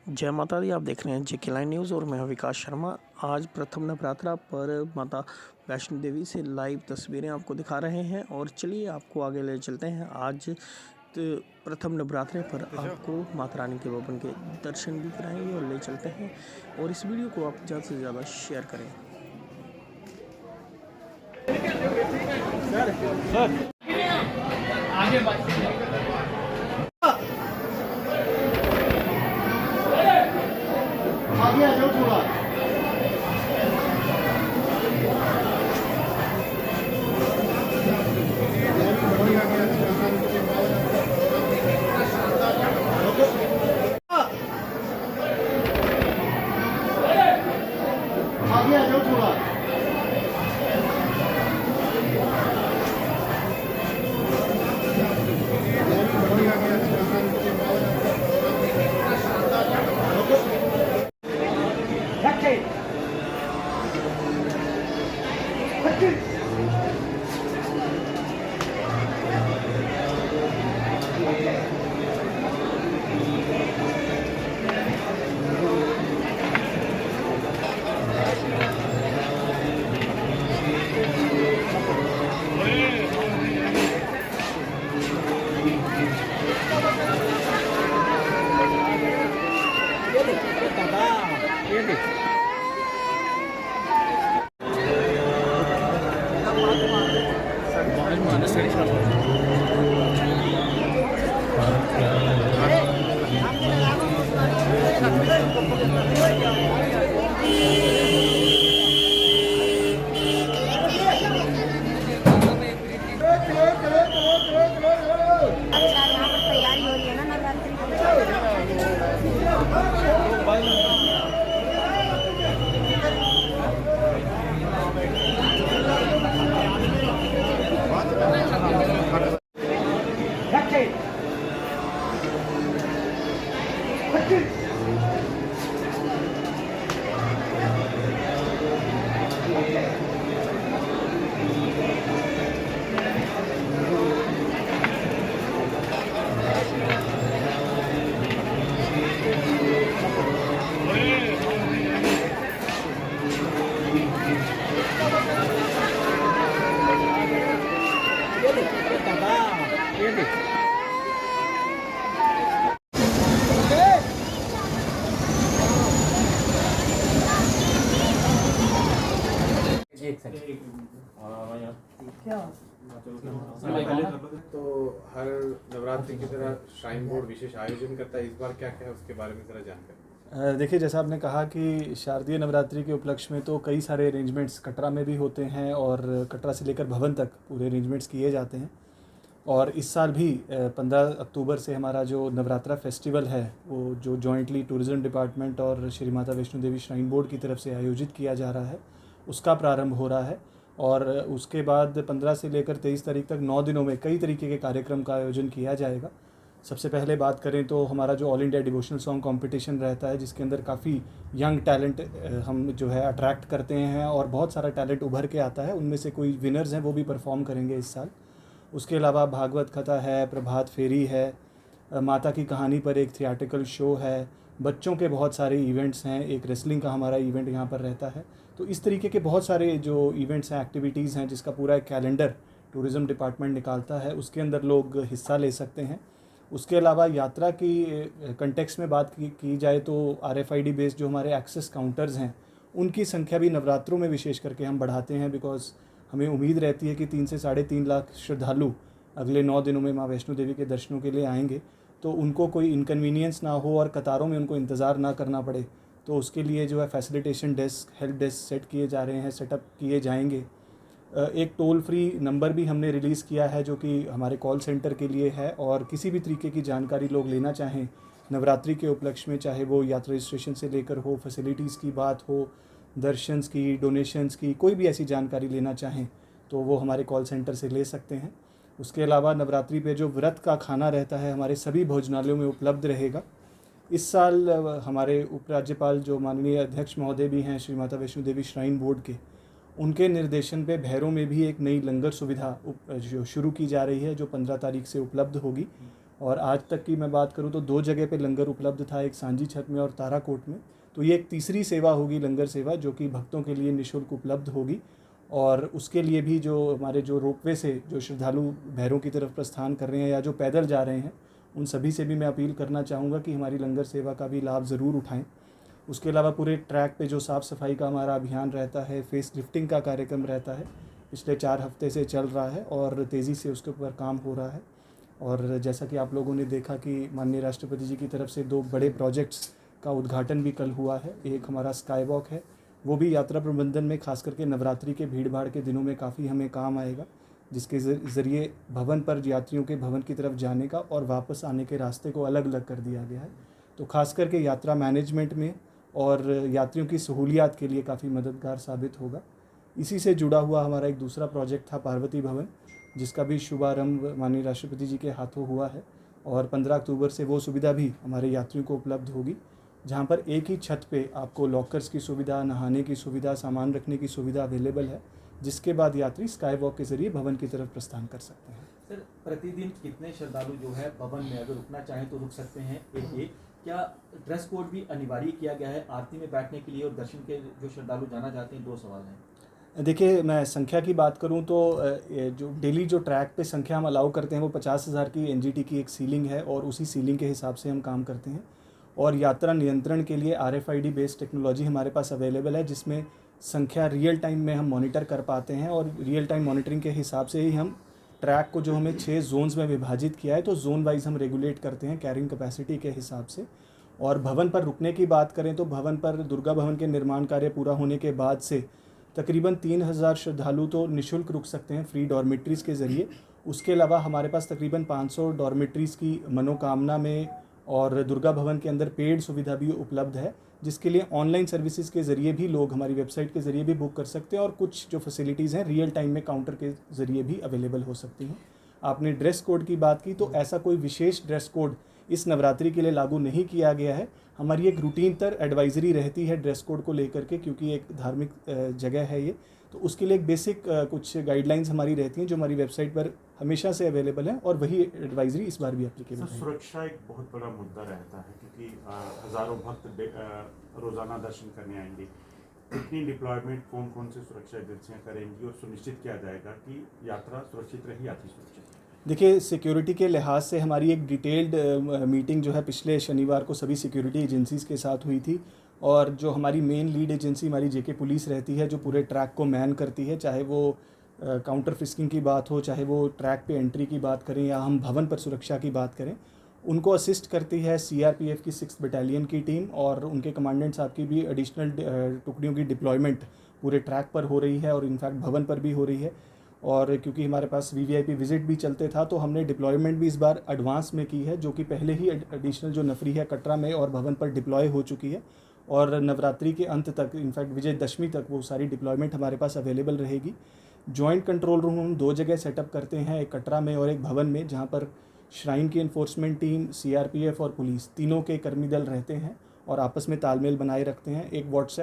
जय माता दी। आप देख रहे हैं जेके लाइन न्यूज़ और मैं हूं विकास शर्मा। आज प्रथम नवरात्रा पर माता वैष्णो देवी से लाइव तस्वीरें आपको दिखा रहे हैं और चलिए आपको आगे ले चलते हैं। आज प्रथम नवरात्रे पर आपको माता रानी के भवन के दर्शन भी कराएंगे और ले चलते हैं, और इस वीडियो को आप ज़्यादा से ज़्यादा शेयर करें। आगे आ जाओ थोड़ा। आगे आ जाओ थोड़ा। यहाँ पर तैयारी हो रही है ना नवरात्रि तो हर नवरात्रि की तरह श्राइन बोर्ड विशेष आयोजन करता है, इस बार क्या क्या है उसके बारे में ज़रा जानकारी। देखिए, जैसा आपने कहा कि शारदीय नवरात्रि के उपलक्ष्य में तो कई सारे अरेंजमेंट्स कटरा में भी होते हैं और कटरा से लेकर भवन तक पूरे अरेंजमेंट्स किए जाते हैं। और इस साल भी 15 अक्टूबर से हमारा जो नवरात्रा फेस्टिवल है वो जो जॉइंटली टूरिज़्म डिपार्टमेंट और श्री माता वैष्णो देवी श्राइन बोर्ड की तरफ से आयोजित किया जा रहा है, उसका प्रारंभ हो रहा है। और उसके बाद 15 से लेकर 23 तारीख तक 9 दिनों में कई तरीके के कार्यक्रम का आयोजन किया जाएगा। सबसे पहले बात करें तो हमारा जो all India devotional song competition रहता है, जिसके अंदर काफ़ी यंग टैलेंट हम जो है अट्रैक्ट करते हैं और बहुत सारा टैलेंट उभर के आता है। उनमें से कोई विनर्स हैं वो भी परफॉर्म करेंगे इस साल। उसके अलावा भागवत कथा है, प्रभात फेरी है, माता की कहानी पर एक थिएट्रिकल शो है, बच्चों के बहुत सारे इवेंट्स हैं, एक रेसलिंग का हमारा इवेंट यहाँ पर रहता है। तो इस तरीके के बहुत सारे जो इवेंट्स हैं, एक्टिविटीज़ हैं, जिसका पूरा एक कैलेंडर टूरिज़्म डिपार्टमेंट निकालता है, उसके अंदर लोग हिस्सा ले सकते हैं। उसके अलावा यात्रा की कंटेक्स्ट में बात की जाए तो RFID बेस्ड जो हमारे एक्सेस काउंटर्स हैं, उनकी संख्या भी नवरात्रों में विशेष करके हम बढ़ाते हैं, बिकॉज़ हमें उम्मीद रहती है कि 3 से 3.5 लाख श्रद्धालु अगले 9 दिनों में माँ वैष्णो देवी के दर्शनों के लिए आएंगे, तो उनको कोई इनकन्वीनियंस ना हो और कतारों में उनको इंतज़ार ना करना पड़े। तो उसके लिए जो है facilitation desk, help desk set किए जा रहे हैं, सेटअप किए जाएंगे। एक टोल फ्री नंबर भी हमने रिलीज़ किया है जो कि हमारे कॉल सेंटर के लिए है, और किसी भी तरीके की जानकारी लोग लेना चाहें नवरात्रि के उपलक्ष्य में, चाहे वो यात्रा रजिस्ट्रेशन से लेकर हो, फैसिलिटीज़ की बात हो, दर्शन्स की, डोनेशंस की, कोई भी ऐसी जानकारी लेना चाहें तो वो हमारे कॉल सेंटर से ले सकते हैं। उसके अलावा नवरात्रि पे जो व्रत का खाना रहता है हमारे सभी भोजनालयों में उपलब्ध रहेगा। इस साल हमारे उपराज्यपाल जो माननीय अध्यक्ष महोदय भी हैं श्री माता वैष्णो देवी श्राइन बोर्ड के, उनके निर्देशन पे भैरों में भी एक नई लंगर सुविधा जो शुरू की जा रही है, जो 15 तारीख से उपलब्ध होगी। और आज तक की मैं बात करूं तो 2 जगह पे लंगर उपलब्ध था, एक सांझी छत में और ताराकोट में। तो ये एक तीसरी सेवा होगी लंगर सेवा, जो कि भक्तों के लिए निःशुल्क उपलब्ध होगी। और उसके लिए भी जो हमारे जो रोपवे से जो श्रद्धालु भैरों की तरफ प्रस्थान कर रहे हैं या जो पैदल जा रहे हैं, उन सभी से भी मैं अपील करना चाहूँगा कि हमारी लंगर सेवा का भी लाभ ज़रूर उठाएं। उसके अलावा पूरे ट्रैक पे जो साफ़ सफाई का हमारा अभियान रहता है, फेस लिफ्टिंग का कार्यक्रम रहता है, पिछले 4 हफ्ते से चल रहा है और तेज़ी से उसके ऊपर काम हो रहा है। और जैसा कि आप लोगों ने देखा कि माननीय राष्ट्रपति जी की तरफ से 2 बड़े प्रोजेक्ट्स का उद्घाटन भी कल हुआ है। एक हमारा स्काई वॉक है, वो भी यात्रा प्रबंधन में खास करके नवरात्रि के भीड़ भाड़ के दिनों में काफ़ी हमें काम आएगा, जिसके ज़रिए भवन पर यात्रियों के भवन की तरफ जाने का और वापस आने के रास्ते को अलग अलग कर दिया गया है। तो खास करके यात्रा मैनेजमेंट में और यात्रियों की सहूलियात के लिए काफ़ी मददगार साबित होगा। इसी से जुड़ा हुआ हमारा एक दूसरा प्रोजेक्ट था पार्वती भवन, जिसका भी शुभारंभ माननीय राष्ट्रपति जी के हाथों हुआ है और 15 अक्टूबर से वो सुविधा भी हमारे यात्रियों को उपलब्ध होगी, जहाँ पर एक ही छत पे आपको लॉकर्स की सुविधा, नहाने की सुविधा, सामान रखने की सुविधा अवेलेबल है, जिसके बाद यात्री स्काई वॉक के ज़रिए भवन की तरफ प्रस्थान कर सकते हैं। सर, प्रतिदिन कितने श्रद्धालु जो है भवन में अगर रुकना चाहें तो रुक सकते हैं? एक क्या ड्रेस कोड भी अनिवार्य किया गया है आरती में बैठने के लिए, और दर्शन के जो श्रद्धालु जाना चाहते हैं? 2 सवाल हैं। देखिए, मैं संख्या की बात करूं तो जो डेली जो ट्रैक पे संख्या हम अलाउ करते हैं वो 50,000 की एनजीटी की एक सीलिंग है और उसी सीलिंग के हिसाब से हम काम करते हैं। और यात्रा नियंत्रण के लिए RFID बेस्ड टेक्नोलॉजी हमारे पास अवेलेबल है, जिसमें संख्या रियल टाइम में हम मॉनिटर कर पाते हैं और रियल टाइम मॉनिटरिंग के हिसाब से ही हम ट्रैक को, जो हमें 6 जोन्स में विभाजित किया है, तो जोन वाइज हम रेगुलेट करते हैं कैरिंग कैपेसिटी के हिसाब से। और भवन पर रुकने की बात करें तो भवन पर दुर्गा भवन के निर्माण कार्य पूरा होने के बाद से तकरीबन 3000 श्रद्धालु तो निःशुल्क रुक सकते हैं फ्री डॉर्मेट्रीज़ के ज़रिए। उसके अलावा हमारे पास तकरीबन 500 डॉर्मेट्रीज़ की मनोकामना में और दुर्गा भवन के अंदर पेड सुविधा भी उपलब्ध है, जिसके लिए ऑनलाइन सर्विसेज के ज़रिए भी लोग हमारी वेबसाइट के ज़रिए भी बुक कर सकते हैं और कुछ जो फैसिलिटीज़ हैं रियल टाइम में काउंटर के ज़रिए भी अवेलेबल हो सकती हैं। आपने ड्रेस कोड की बात की, तो ऐसा कोई विशेष ड्रेस कोड इस नवरात्रि के लिए लागू नहीं किया गया है। हमारी एक रूटीन तर एडवाइजरी रहती है ड्रेस कोड को लेकर के, क्योंकि एक धार्मिक जगह है ये, तो उसके लिए एक बेसिक कुछ गाइडलाइंस हमारी रहती हैं जो हमारी वेबसाइट पर हमेशा से अवेलेबल है और वही एडवाइजरी इस बार भी एप्लीकेबल है। सुरक्षा एक बहुत बड़ा मुद्दा रहता है, क्योंकि हज़ारों भक्त रोज़ाना दर्शन करने आएंगे। इतनी डिप्लॉयमेंट कौन कौन से सुरक्षा एजेंसियाँ करेंगी और सुनिश्चित किया जाएगा कि यात्रा सुरक्षित रही, यात्री सुरक्षित? देखिए, सिक्योरिटी के लिहाज से हमारी एक डिटेल्ड मीटिंग जो है पिछले शनिवार को सभी सिक्योरिटी एजेंसीज़ के साथ हुई थी। और जो हमारी मेन लीड एजेंसी हमारी जेके पुलिस रहती है, जो पूरे ट्रैक को मैन करती है, चाहे वो काउंटर फ्रिस्किंग की बात हो, चाहे वो ट्रैक पे एंट्री की बात करें या हम भवन पर सुरक्षा की बात करें, उनको असिस्ट करती है CRPF की 6th बटालियन की टीम। और उनके कमांडेंट साहब की भी एडिशनल टुकड़ियों की डिप्लॉयमेंट पूरे ट्रैक पर हो रही है और इनफैक्ट भवन पर भी हो रही है। और क्योंकि हमारे पास VVIP विजिट भी चलते था, तो हमने डिप्लॉयमेंट भी इस बार एडवांस में की है, जो कि पहले ही एडिशनल जो नफरी है कटरा में और भवन पर डिप्लॉय हो चुकी है। और नवरात्रि के अंत तक, इनफैक्ट विजयदशमी तक, वो सारी डिप्लॉयमेंट हमारे पास अवेलेबल रहेगी। जॉइंट कंट्रोल रूम हम 2 जगह सेटअप करते हैं, एक कटरा में और एक भवन में, जहाँ पर श्राइन की इन्फोर्समेंट टीम, CRPF और पुलिस तीनों के कर्मी दल रहते हैं और आपस में तालमेल बनाए रखते हैं। एक व्हाट्सएप